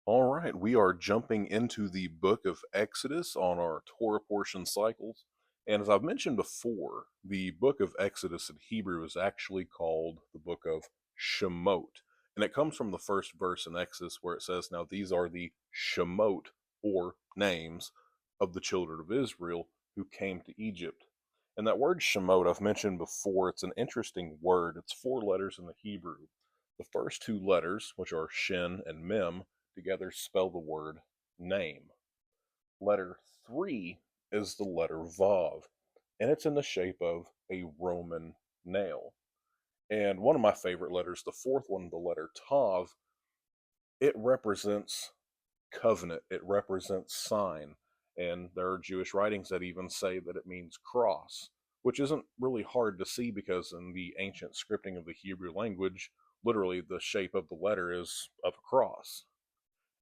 All right, we are jumping into the book of Exodus on our Torah portion cycles. And as I've mentioned before, the book of Exodus in Hebrew is actually called the book of Shemot. And it comes from the first verse in Exodus where it says, "Now these are the Shemot, or names, of the children of Israel who came to Egypt." And that word Shemot, I've mentioned before, it's an interesting word. It's four letters in the Hebrew. The first two letters, which are Shin and Mem, together spell the word name. Letter 3 is the letter Vav, and it's in the shape of a Roman nail. And one of my favorite letters, the fourth one, the letter Tav, it represents covenant, it represents sign. And there are Jewish writings that even say that it means cross, which isn't really hard to see because in the ancient scripting of the Hebrew language, literally the shape of the letter is of a cross.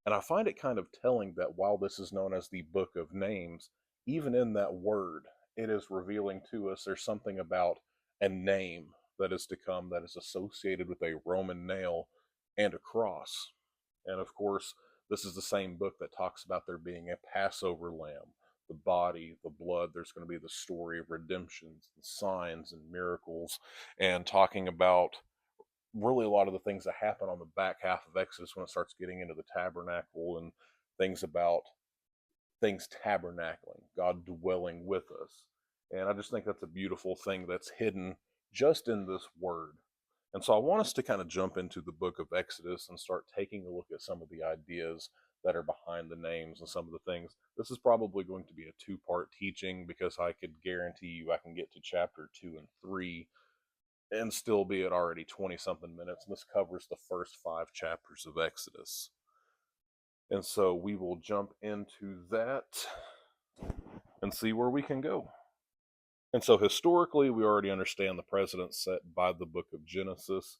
And I find it kind of telling that while this is known as the Book of Names, even in that word, it is revealing to us there's something about a name that is to come that is associated with a Roman nail and a cross. And of course, this is the same book that talks about there being a Passover lamb, the body, the blood. There's going to be the story of redemptions and signs and miracles, and talking about really a lot of the things that happen on the back half of Exodus when it starts getting into the tabernacle and things about things tabernacling, God dwelling with us. And I just think that's a beautiful thing that's hidden just in this word. And so I want us to kind of jump into the book of Exodus and start taking a look at some of the ideas that are behind the names and some of the things. This is probably going to be a two-part teaching because I could guarantee you I can get to chapter 2 and 3 and still be at already 20 something minutes. And this covers the first 5 chapters of Exodus. And so we will jump into that and see where we can go. And so historically, we already understand the precedent set by the book of Genesis.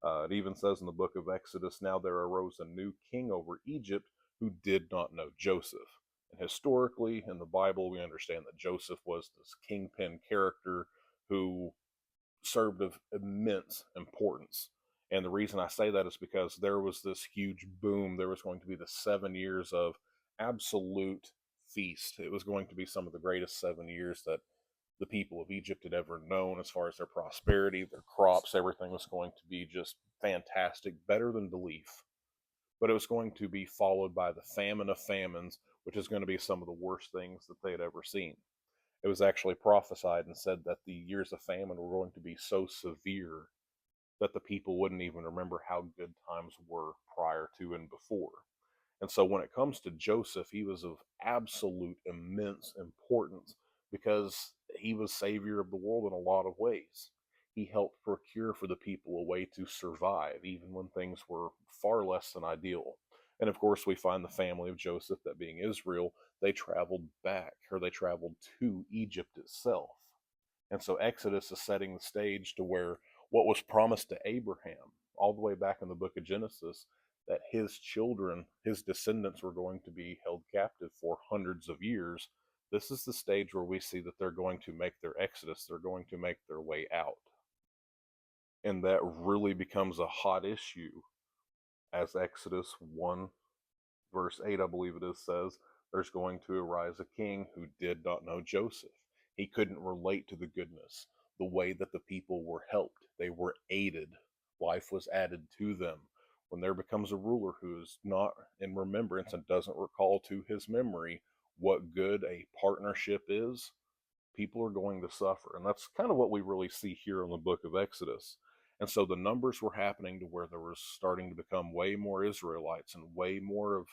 It even says in the book of Exodus, "Now there arose a new king over Egypt who did not know Joseph." And historically, in the Bible, we understand that Joseph was this kingpin character who served of immense importance. And the reason I say that is because there was this huge boom. There was going to be the 7 years of absolute feast. It was going to be some of the greatest 7 years that the people of Egypt had ever known as far as their prosperity, their crops, everything was going to be just fantastic, better than belief. But it was going to be followed by the famine of famines, which is going to be some of the worst things that they had ever seen. It was actually prophesied and said that the years of famine were going to be so severe that the people wouldn't even remember how good times were prior to and before. And so when it comes to Joseph, he was of absolute immense importance because he was savior of the world in a lot of ways. He helped procure for the people a way to survive, even when things were far less than ideal. And of course, we find the family of Joseph, that being Israel, they traveled back, or they traveled to Egypt itself. And so Exodus is setting the stage to where what was promised to Abraham all the way back in the book of Genesis, that his children, his descendants, were going to be held captive for hundreds of years. This is the stage where we see that they're going to make their exodus, they're going to make their way out. And that really becomes a hot issue as Exodus 1, verse 8, I believe it is, says, "There's going to arise a king who did not know Joseph." He couldn't relate to the goodness, the way that the people were helped. They were aided. Life was added to them. When there becomes a ruler who is not in remembrance and doesn't recall to his memory what good a partnership is, people are going to suffer. And that's kind of what we really see here in the book of Exodus. And so the numbers were happening to where there was starting to become way more Israelites and way more of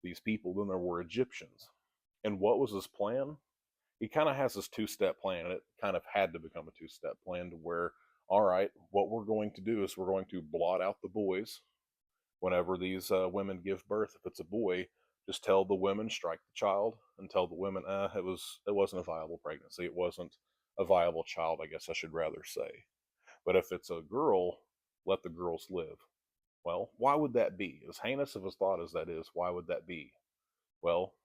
these people than there were Egyptians. And what was his plan? He kind of has this two-step plan, and it kind of had to become a two-step plan to where, all right, what we're going to do is we're going to blot out the boys whenever these women give birth. If it's a boy, just tell the women, strike the child, and tell the women, it wasn't a viable pregnancy. It wasn't a viable child, I guess I should rather say. But if it's a girl, let the girls live. Well, why would that be? As heinous of a thought as that is, why would that be? Well,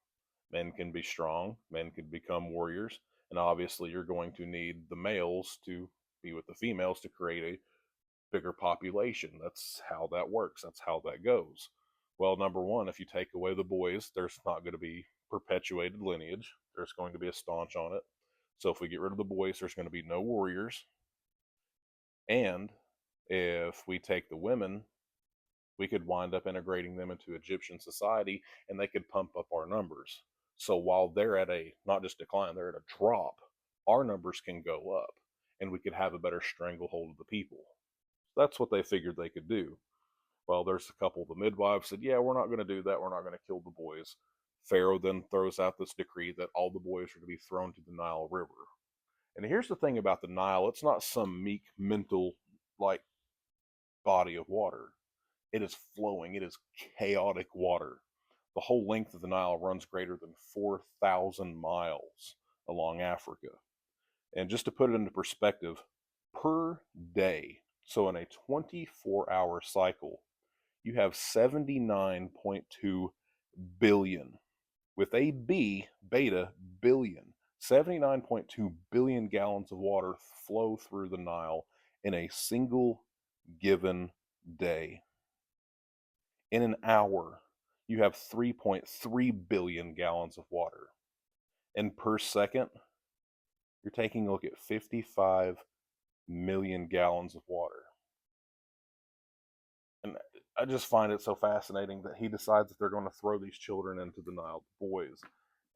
men can be strong, men can become warriors, and obviously you're going to need the males to be with the females to create a bigger population. That's how that works, that's how that goes. Well, number one, if you take away the boys, there's not going to be perpetuated lineage. There's going to be a staunch on it. So if we get rid of the boys, there's going to be no warriors. And if we take the women, we could wind up integrating them into Egyptian society and they could pump up our numbers. So while they're at a not just decline, they're at a drop, our numbers can go up and we could have a better stranglehold of the people. That's what they figured they could do. Well, there's a couple of the midwives said, yeah, we're not going to do that. We're not going to kill the boys. Pharaoh then throws out this decree that all the boys are to be thrown to the Nile River. And here's the thing about the Nile, it's not some meek, mental, like body of water. It is flowing, it is chaotic water. The whole length of the Nile runs greater than 4,000 miles along Africa. And just to put it into perspective, per day, so in a 24-hour cycle, you have 79.2 billion, with a B, beta, billion. 79.2 billion gallons of water flow through the Nile in a single given day. In an hour, you have 3.3 billion gallons of water. And per second, you're taking a look at 55 million gallons of water. And I just find it so fascinating that he decides that they're going to throw these children into the Nile, boys.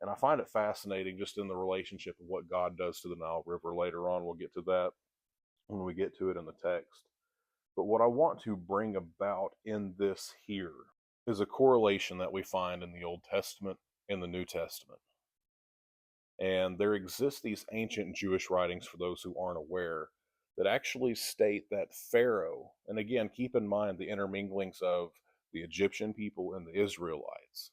And I find it fascinating just in the relationship of what God does to the Nile River. Later on, we'll get to that when we get to it in the text. But what I want to bring about in this here is a correlation that we find in the Old Testament and the New Testament. And there exist these ancient Jewish writings, for those who aren't aware, that actually state that Pharaoh, and again, keep in mind the interminglings of the Egyptian people and the Israelites.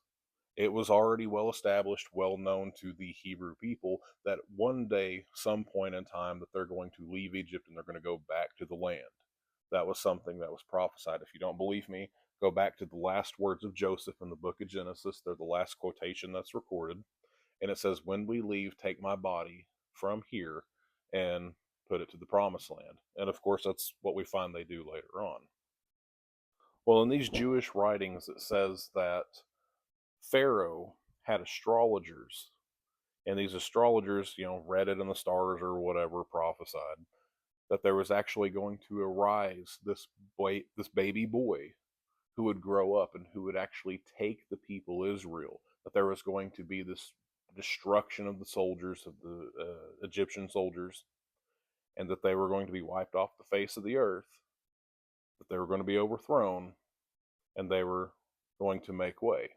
It was already well established, well known to the Hebrew people that one day, some point in time, that they're going to leave Egypt and they're going to go back to the land. That was something that was prophesied. If you don't believe me, go back to the last words of Joseph in the book of Genesis. They're the last quotation that's recorded. And it says, when we leave, take my body from here and put it to the promised land. And of course, that's what we find they do later on. Well, in these Jewish writings, it says that Pharaoh had astrologers, and these astrologers, read it in the stars or whatever, prophesied that there was actually going to arise this baby boy who would grow up and who would actually take the people Israel. That there was going to be this destruction of the soldiers, of the Egyptian soldiers, and that they were going to be wiped off the face of the earth, that they were going to be overthrown, and they were going to make way.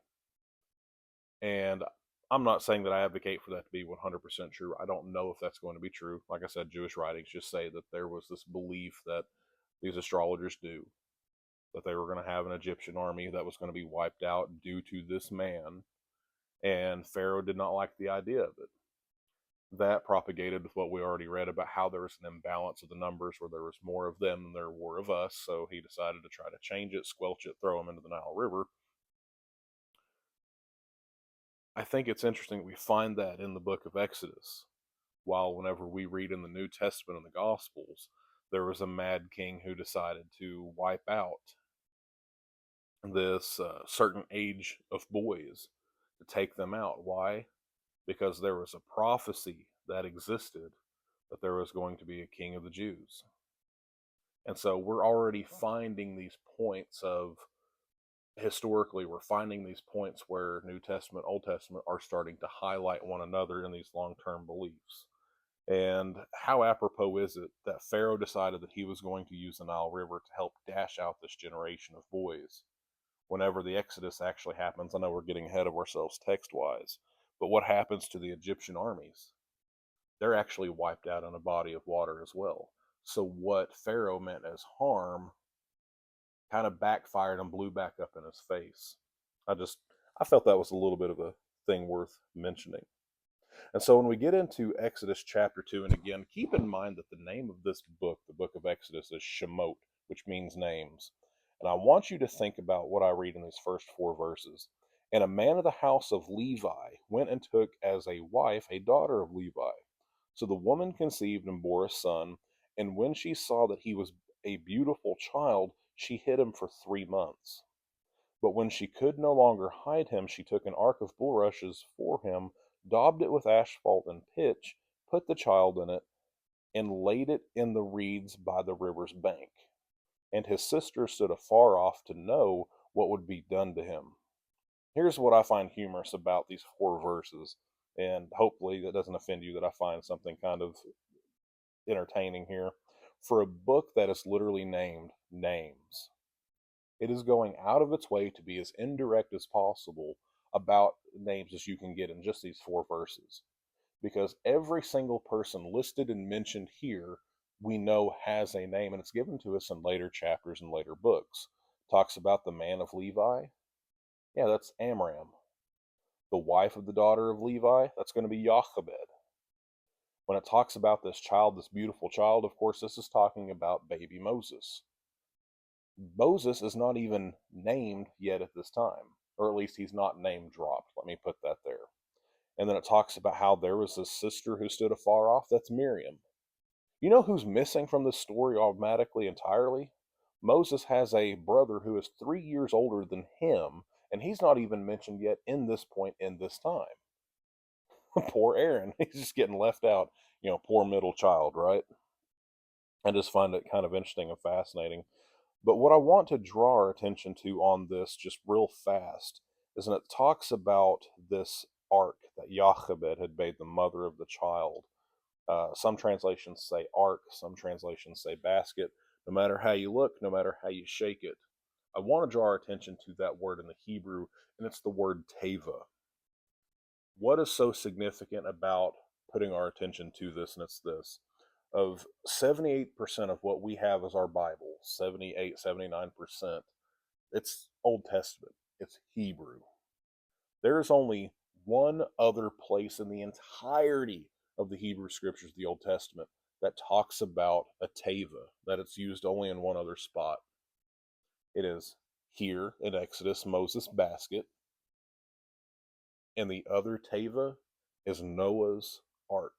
And I'm not saying that I advocate for that to be 100% true. I don't know if that's going to be true. Like I said, Jewish writings just say that there was this belief that these astrologers do, that they were going to have an Egyptian army that was going to be wiped out due to this man. And Pharaoh did not like the idea of it. That propagated with what we already read about how there was an imbalance of the numbers, where there was more of them than there were of us. So he decided to try to change it, squelch it, throw them into the Nile River. I think it's interesting we find that in the book of Exodus, while whenever we read in the New Testament and the Gospels, there was a mad king who decided to wipe out this certain age of boys, to take them out. Why? Because there was a prophecy that existed that there was going to be a king of the Jews. And so we're already finding these points of, historically, we're finding these points where New Testament, Old Testament are starting to highlight one another in these long-term beliefs. And how apropos is it that Pharaoh decided that he was going to use the Nile River to help dash out this generation of boys? Whenever the Exodus actually happens, I know we're getting ahead of ourselves text-wise, but what happens to the Egyptian armies? They're actually wiped out in a body of water as well. So what Pharaoh meant as harm kind of backfired and blew back up in his face. I felt that was a little bit of a thing worth mentioning. And so when we get into Exodus chapter 2, and again, keep in mind that the name of this book, the book of Exodus, is Shemot, which means names. And I want you to think about what I read in these first 4 verses. And a man of the house of Levi went and took as a wife a daughter of Levi. So the woman conceived and bore a son, and when she saw that he was a beautiful child, she hid him for 3 months. But when she could no longer hide him, she took an ark of bulrushes for him, daubed it with asphalt and pitch, put the child in it, and laid it in the reeds by the river's bank. And his sister stood afar off to know what would be done to him. Here's what I find humorous about these 4 verses, and hopefully that doesn't offend you that I find something kind of entertaining here. For a book that is literally named names, it is going out of its way to be as indirect as possible about names as you can get in just these 4 verses. Because every single person listed and mentioned here, we know has a name, and it's given to us in later chapters and later books. Talks about the man of Levi. Yeah, that's Amram. The wife of the daughter of Levi, that's going to be Jochebed. When it talks about this child, this beautiful child, of course, this is talking about baby Moses. Moses is not even named yet at this time, or at least he's not name dropped. Let me put that there. And then it talks about how there was this sister who stood afar off. That's Miriam. You know who's missing from this story automatically entirely? Moses has a brother who is 3 years older than him, and he's not even mentioned yet in this point in this time. Poor Aaron. He's just getting left out. Poor middle child, right? I just find it kind of interesting and fascinating. But what I want to draw our attention to on this just real fast is that it talks about this ark that Jochebed had made the mother of the child. Some translations say ark, some translations say basket. No matter how you look, no matter how you shake it, I want to draw our attention to that word in the Hebrew, and it's the word teva. What is so significant about putting our attention to this? And it's this: of 78% of what we have as our Bible, 78, 79%, it's Old Testament, it's Hebrew. There is only one other place in the entirety of the Hebrew scriptures, the Old Testament, that talks about a teva, that it's used only in one other spot. It is here in Exodus, Moses' basket, and the other teva is Noah's ark.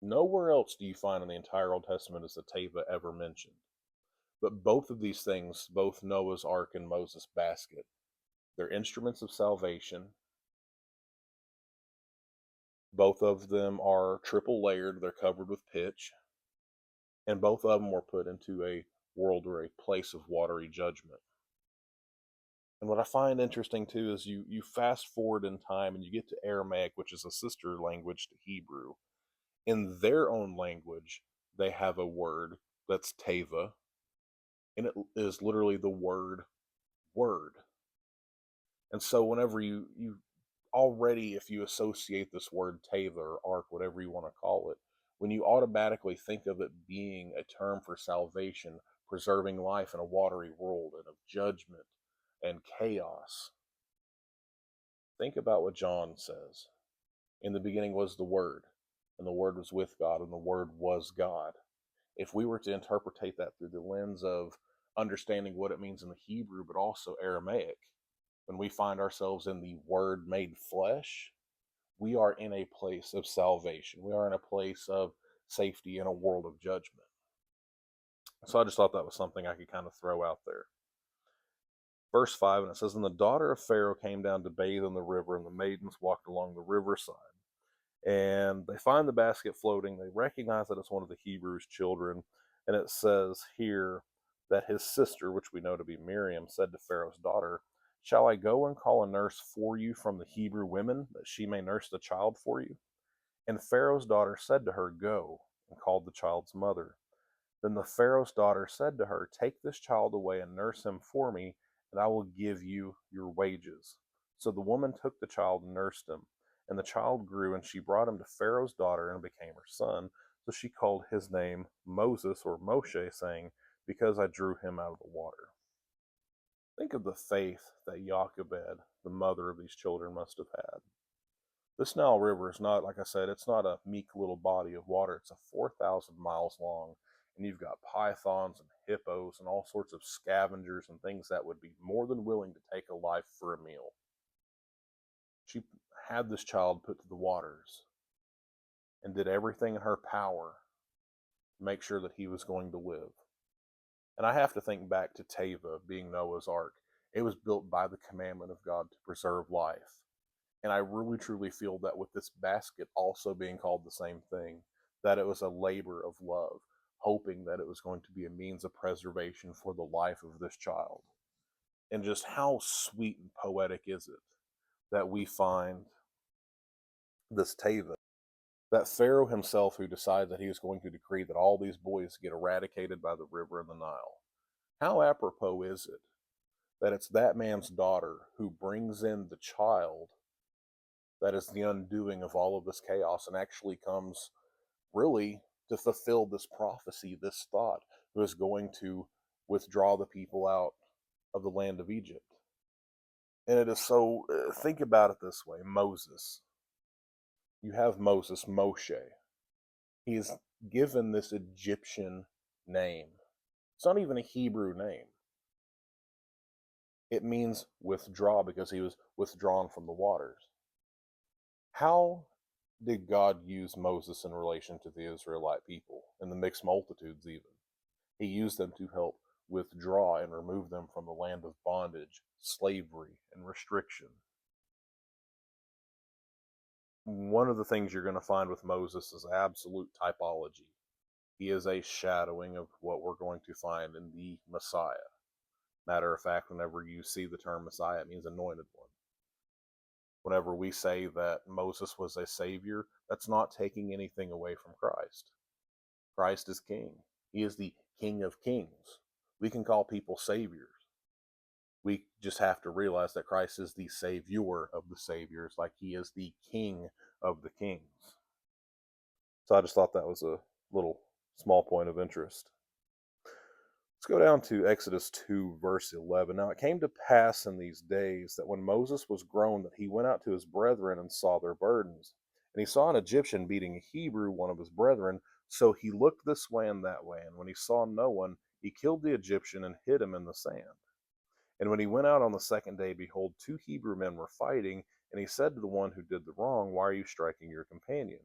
Nowhere else do you find in the entire Old Testament is the teva ever mentioned. But both of these things, both Noah's ark and Moses' basket, they're instruments of salvation. Both of them are triple layered, they're covered with pitch, and both of them were put into a world or a place of watery judgment. And what I find interesting too is you fast forward in time and you get to Aramaic, which is a sister language to Hebrew. In their own language, they have a word that's teva, and it is literally the word word. And so whenever you already, if you associate this word teva or ark, whatever you want to call it, when you automatically think of it being a term for salvation, preserving life in a watery world and of judgment and chaos, think about what John says. In the beginning was the Word, and the Word was with God, and the Word was God. If we were to interpret that through the lens of understanding what it means in the Hebrew, but also Aramaic, when we find ourselves in the Word made flesh, we are in a place of salvation. We are in a place of safety in a world of judgment. So I just thought that was something I could kind of throw out there. Verse 5, and it says, "And the daughter of Pharaoh came down to bathe in the river, and the maidens walked along the riverside. And they find the basket floating. They recognize that it's one of the Hebrews' children. And it says here that his sister, which we know to be Miriam, said to Pharaoh's daughter, 'Shall I go and call a nurse for you from the Hebrew women, that she may nurse the child for you?' And Pharaoh's daughter said to her, 'Go,' and called the child's mother. Then the Pharaoh's daughter said to her, 'Take this child away and nurse him for me, and I will give you your wages.' So the woman took the child and nursed him. And the child grew, and she brought him to Pharaoh's daughter and became her son. So she called his name Moses or Moshe, saying, 'Because I drew him out of the water.'" Think of the faith that Jochebed, the mother of these children, must have had. This Nile River is not, like I said, it's not a meek little body of water. It's a 4,000 miles long, and you've got pythons and hippos and all sorts of scavengers and things that would be more than willing to take a life for a meal. She had this child put to the waters and did everything in her power to make sure that he was going to live. And I have to think back to Teva being Noah's ark. It was built by the commandment of God to preserve life. And I really truly feel that with this basket also being called the same thing, that it was a labor of love, hoping that it was going to be a means of preservation for the life of this child. And just how sweet and poetic is it that we find this teva, that Pharaoh himself who decided that he was going to decree that all these boys get eradicated by the river and the Nile. How apropos is it that it's that man's daughter who brings in the child that is the undoing of all of this chaos and actually comes really to fulfill this prophecy, this thought, who is going to withdraw the people out of the land of Egypt. And it is so, think about it this way: Moses. You have Moses, Moshe. He is given this Egyptian name. It's not even a Hebrew name. It means withdraw because he was withdrawn from the waters. How did God use Moses in relation to the Israelite people and the mixed multitudes even? He used them to help withdraw and remove them from the land of bondage, slavery, and restriction. One of the things you're going to find with Moses is absolute typology. He is a shadowing of what we're going to find in the Messiah. Matter of fact, whenever you see the term Messiah, it means anointed one. Whenever we say that Moses was a savior, that's not taking anything away from Christ. Christ is king. He is the King of Kings. We can call people saviors. We just have to realize that Christ is the savior of the saviors, like he is the King of the kings. So I just thought that was a little small point of interest. Let's go down to Exodus 2, verse 11. Now it came to pass in these days that when Moses was grown, that he went out to his brethren and saw their burdens. And he saw an Egyptian beating a Hebrew, one of his brethren. So he looked this way and that way. And when he saw no one, he killed the Egyptian and hid him in the sand. And when he went out on the second day, behold, 2 Hebrew men were fighting. And he said to the one who did the wrong, why are you striking your companion?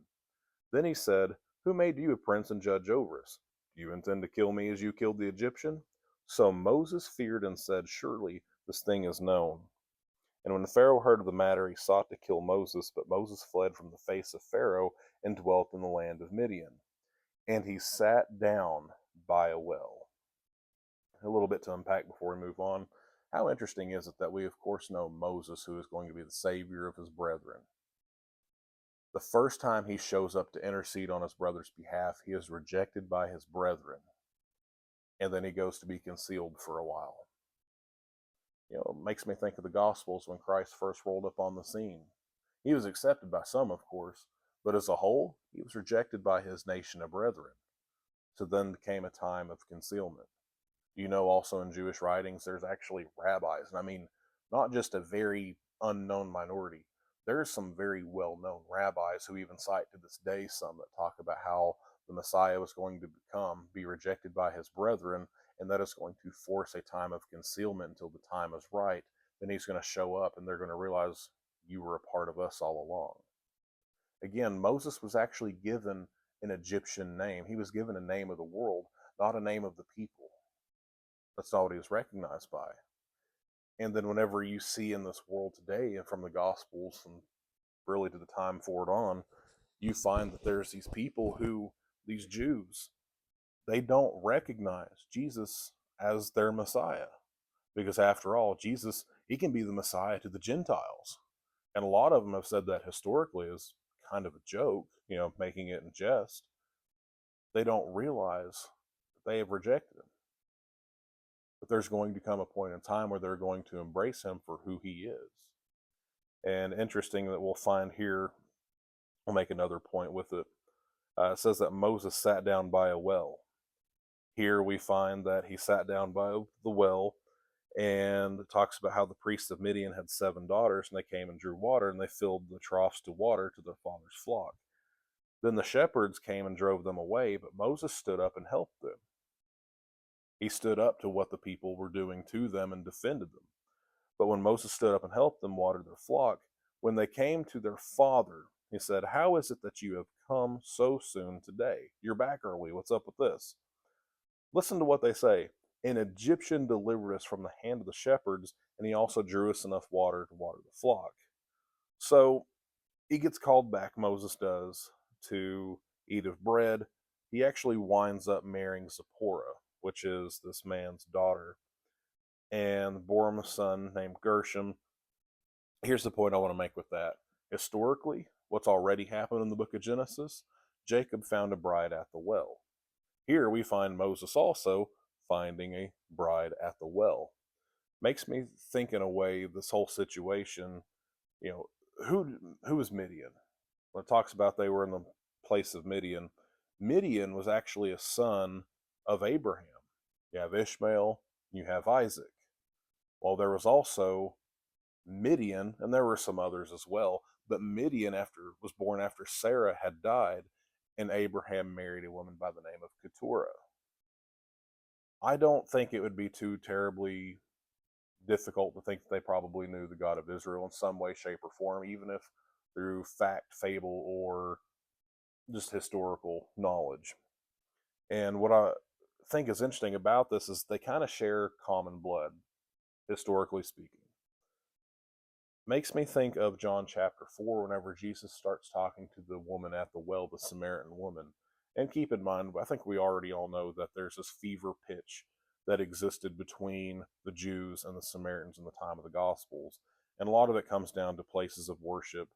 Then he said, who made you a prince and judge over us? Do you intend to kill me as you killed the Egyptian? So Moses feared and said, surely this thing is known. And when Pharaoh heard of the matter, he sought to kill Moses, but Moses fled from the face of Pharaoh and dwelt in the land of Midian. And he sat down by a well. A little bit to unpack before we move on. How interesting is it that we, of course, know Moses, who is going to be the savior of his brethren. The first time he shows up to intercede on his brother's behalf, he is rejected by his brethren. And then he goes to be concealed for a while. It makes me think of the Gospels when Christ first rolled up on the scene. He was accepted by some, of course, but as a whole, he was rejected by his nation of brethren. So then came a time of concealment. Also in Jewish writings, there's actually rabbis, and I mean, not just a very unknown minority. There's some very well-known rabbis who even cite to this day some that talk about how the Messiah was going to be rejected by his brethren, and that is going to force a time of concealment until the time is right. Then he's going to show up, and they're going to realize you were a part of us all along. Again, Moses was actually given an Egyptian name. He was given a name of the world, not a name of the people. That's not what he was recognized by. And then whenever you see in this world today, and from the Gospels and really to the time forward on, you find that there's these people who, these Jews, they don't recognize Jesus as their Messiah. Because after all, Jesus, he can be the Messiah to the Gentiles. And a lot of them have said that historically as kind of a joke, making it in jest. They don't realize that they have rejected him. But there's going to come a point in time where they're going to embrace him for who he is. And interesting that we'll find here, I'll make another point with it. It says that Moses sat down by a well. Here we find that he sat down by the well, and it talks about how the priests of Midian had 7 daughters, and they came and drew water, and they filled the troughs to water to their father's flock. Then the shepherds came and drove them away, but Moses stood up and helped them. He stood up to what the people were doing to them and defended them. But when Moses stood up and helped them water their flock, when they came to their father, he said, how is it that you have come so soon today? You're back early. What's up with this? Listen to what they say. An Egyptian delivered us from the hand of the shepherds, and he also drew us enough water to water the flock. So he gets called back, Moses does, to eat of bread. He actually winds up marrying Zipporah, which is this man's daughter, and bore him a son named Gershom. Here's the point I want to make with that. Historically, what's already happened in the book of Genesis, Jacob found a bride at the well. Here we find Moses also finding a bride at the well. Makes me think in a way, this whole situation, you know, who is Midian? When it talks about they were in the place of Midian, Midian was actually a son of Abraham. You have Ishmael, you have Isaac. Well, there was also Midian, and there were some others as well, but Midian was born after Sarah had died, and Abraham married a woman by the name of Keturah. I don't think it would be too terribly difficult to think that they probably knew the God of Israel in some way, shape, or form, even if through fact, fable, or just historical knowledge. And what I think is interesting about this is they kind of share common blood, historically speaking. Makes me think of John chapter 4 whenever Jesus starts talking to the woman at the well, the Samaritan woman. And keep in mind, I think we already all know that there's this fever pitch that existed between the Jews and the Samaritans in the time of the Gospels. And a lot of it comes down to places of worship.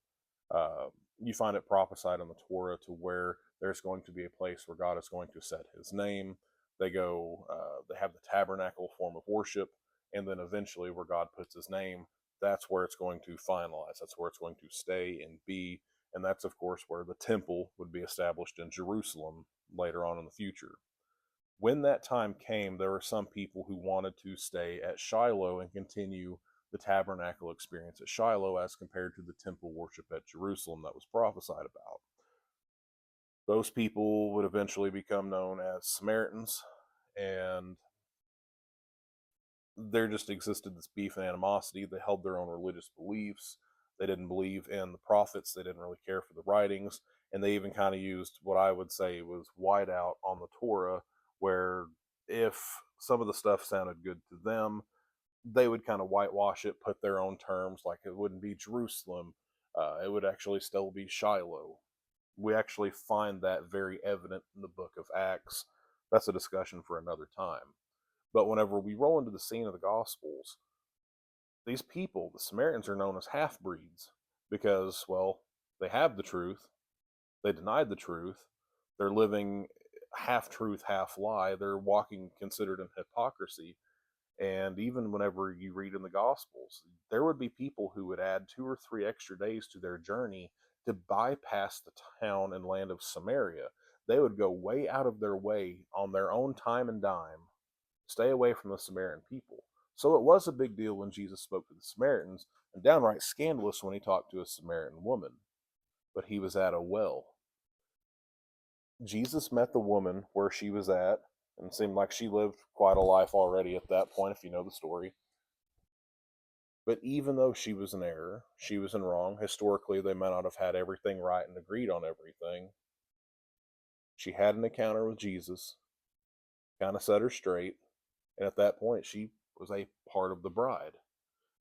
You find it prophesied in the Torah to where there's going to be a place where God is going to set his name. They have the tabernacle form of worship, and then eventually where God puts his name, that's where it's going to finalize. That's where it's going to stay and be. And that's, of course, where the temple would be established in Jerusalem later on in the future. When that time came, there were some people who wanted to stay at Shiloh and continue the tabernacle experience at Shiloh as compared to the temple worship at Jerusalem that was prophesied about. Those people would eventually become known as Samaritans, and there just existed this beef and animosity. They held their own religious beliefs. They didn't believe in the prophets. They didn't really care for the writings. And they even kind of used what I would say was whiteout on the Torah, where if some of the stuff sounded good to them, they would kind of whitewash it, put their own terms, like it wouldn't be Jerusalem. It would actually still be Shiloh. We actually find that very evident in the book of Acts. That's a discussion for another time. But whenever we roll into the scene of the Gospels, these people, the Samaritans, are known as half-breeds because, well, they have the truth, they denied the truth, they're living half-truth, half-lie, they're walking considered in hypocrisy. And even whenever you read in the Gospels, there would be people who would add 2 or 3 extra days to their journey to bypass the town and land of Samaria. They would go way out of their way on their own time and dime, stay away from the Samaritan people. So it was a big deal when Jesus spoke to the Samaritans, and downright scandalous when he talked to a Samaritan woman. But he was at a well. Jesus met the woman where she was at, and it seemed like she lived quite a life already at that point, if you know the story. But even though she was in error, she was in wrong, historically they might not have had everything right and agreed on everything. She had an encounter with Jesus, kind of set her straight, and at that point she was a part of the bride.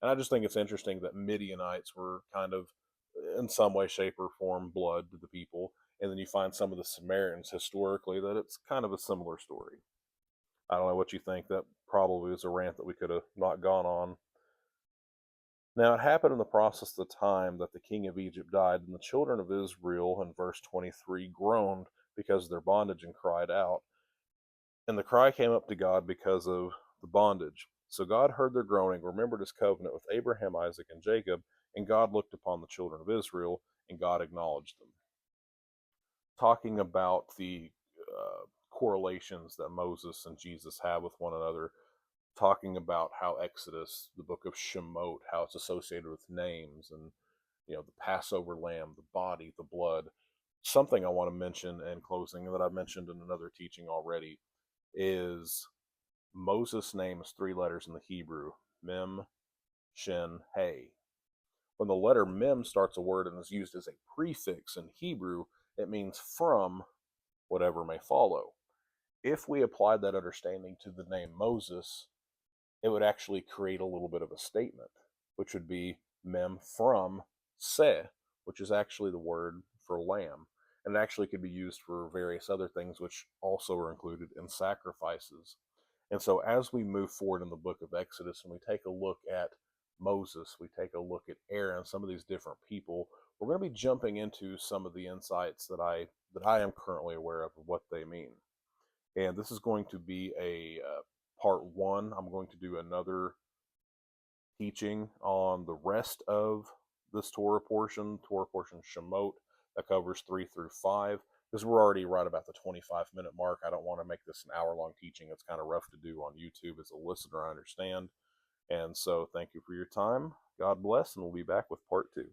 And I just think it's interesting that Midianites were kind of, in some way, shape, or form, blood to the people. And then you find some of the Samaritans historically that it's kind of a similar story. I don't know what you think. That probably is a rant that we could have not gone on. Now, it happened in the process of the time that the king of Egypt died, and the children of Israel, in verse 23, groaned because of their bondage and cried out. And the cry came up to God because of the bondage. So God heard their groaning, remembered his covenant with Abraham, Isaac, and Jacob, and God looked upon the children of Israel, and God acknowledged them. Talking about the correlations that Moses and Jesus have with one another, talking about how Exodus, the book of Shemot, how it's associated with names and, the Passover lamb, the body, the blood. Something I want to mention in closing that I've mentioned in another teaching already is Moses' name is 3 letters in the Hebrew: Mem, Shin, Hey. When the letter Mem starts a word and is used as a prefix in Hebrew, it means from whatever may follow. If we applied that understanding to the name Moses, it would actually create a little bit of a statement, which would be mem from se, which is actually the word for lamb. And it actually could be used for various other things, which also are included in sacrifices. And so, as we move forward in the book of Exodus and we take a look at Moses, we take a look at Aaron, some of these different people, we're going to be jumping into some of the insights that I am currently aware of what they mean. And this is going to be a part one. I'm going to do another teaching on the rest of this Torah portion Shemot, that covers 3 through 5. Because we're already right about the 25-minute mark. I don't want to make this an hour-long teaching. It's kind of rough to do on YouTube as a listener, I understand. And so thank you for your time. God bless, and we'll be back with part 2.